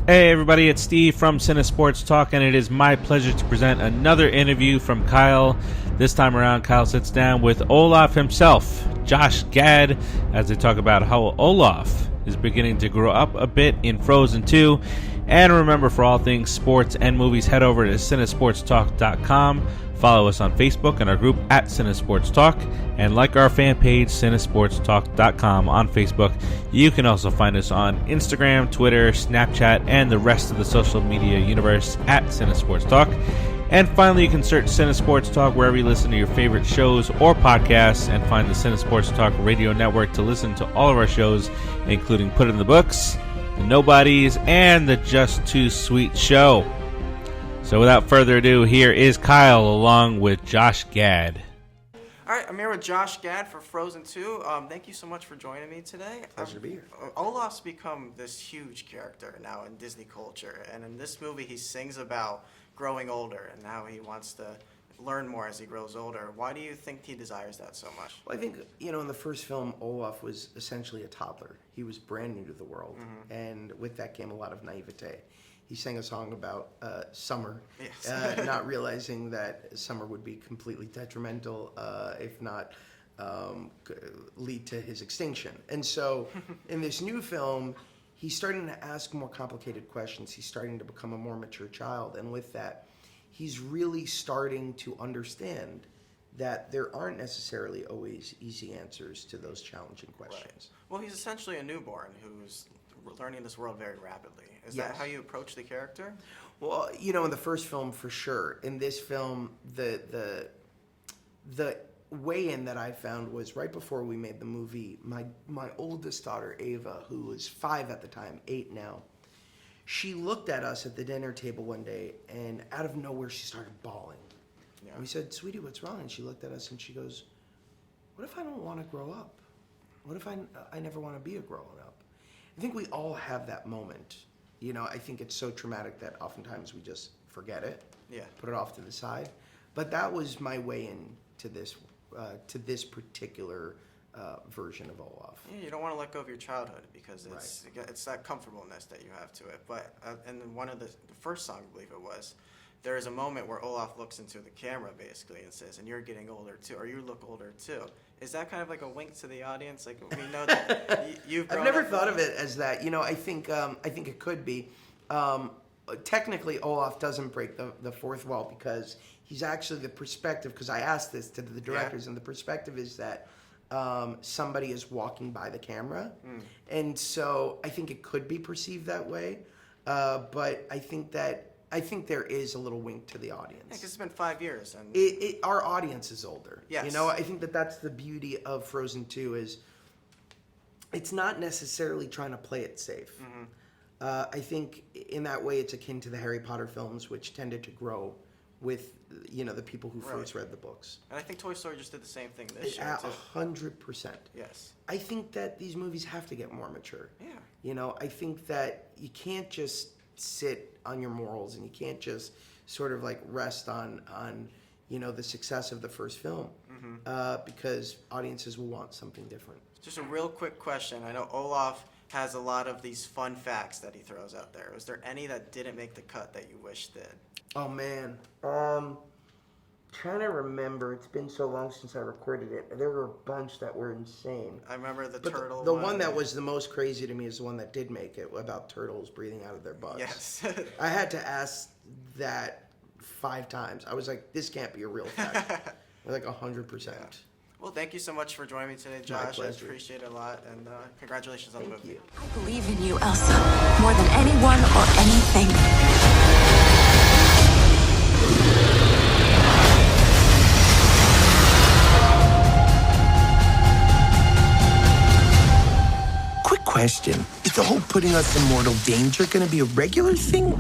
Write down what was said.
Hey everybody, it's Steve from Cinesports Talk, and it is my pleasure to present another interview from Kyle. This time around, Kyle sits down with Olaf himself, Josh Gad, as they talk about how Olaf is beginning to grow up a bit in Frozen 2. And remember, for all things sports and movies, head over to cinesportstalk.com. Follow us on Facebook and our group at Cinesports Talk, and like our fan page, cinesportstalk.com on Facebook. You can also find us on Instagram, Twitter, Snapchat, and the rest of the social media universe at Cinesports Talk. And finally, you can search Cinesports Talk wherever you listen to your favorite shows or podcasts, and find the Cinesports Talk radio network to listen to all of our shows, including Put It in the Books, The Nobodies, and the Just Too Sweet Show. So without further ado, here is Kyle along with Josh Gad. All right, I'm here with Josh Gad for Frozen 2. Thank you so much for joining me today. Pleasure to be here. Olaf's become this huge character now in Disney culture, and in this movie he sings about growing older and how he wants to learn more as he grows older. Why do you think he desires that so much? Well, I think, in the first film, Olaf was essentially a toddler. He was brand new to the world, and with that came a lot of naivete. He sang a song about summer, yes. Not realizing that summer would be completely detrimental, if not lead to his extinction. And so in this new film, he's starting to ask more complicated questions. He's starting to become a more mature child. And with that, he's really starting to understand that there aren't necessarily always easy answers to those challenging questions. Right. Well, he's essentially a newborn who's learning this world very rapidly. Is Yes. that how you approach the character? Well, in the first film, for sure. In this film, the way in that I found was right before we made the movie, my oldest daughter, Ava, who was 5 at the time, 8 now, she looked at us at the dinner table one day, and out of nowhere, she started bawling. Yeah. And we said, "Sweetie, what's wrong?" And she looked at us and she goes, "What if I don't want to grow up? What if I never want to be a grown-up?" I think we all have that moment. I think it's so traumatic that oftentimes we just forget it, put it off to the side. But that was my way into this particular version of Olaf. Yeah, you don't want to let go of your childhood because it's that comfortableness that you have to it. But and then one of the first song, I believe it was, there is a moment where Olaf looks into the camera basically and says, "And you're getting older too, or you look older too." Is that kind of like a wink to the audience? Like, we know that you've grown I've never up thought of it as that. I think it could be. Technically, Olaf doesn't break the fourth wall because he's actually the perspective, because I asked this to the directors, and the perspective is that somebody is walking by the camera. And so I think it could be perceived that way. But I think there is a little wink to the audience. Yeah, because it's been 5 years. And our audience is older. Yes. I think that's the beauty of Frozen 2 is it's not necessarily trying to play it safe. I think in that way it's akin to the Harry Potter films, which tended to grow with the people who first read the books. And I think Toy Story just did the same thing this year too. 100%. Yes. I think that these movies have to get more mature. Yeah. I think that you can't just sit on your morals, and you can't just sort of like rest on the success of the first film, because audiences will want something different. Just a real quick question. I know Olaf has a lot of these fun facts that he throws out there. Was there any that didn't make the cut that you wish did? Oh man, trying to remember. It's been so long since I recorded it. There were a bunch that were insane. I remember the But turtle. The one that was the most crazy to me is the one that did make it, about turtles breathing out of their butts. Yes. I had to ask that 5 times. I was like, this can't be a real fact. Like 100%. Well, thank you so much for joining me today, Josh. My pleasure. I appreciate it a lot, and congratulations on the movie. Thank you. I believe in you, Elsa, more than anyone or anything. Quick question. Is the whole putting us in mortal danger going to be a regular thing?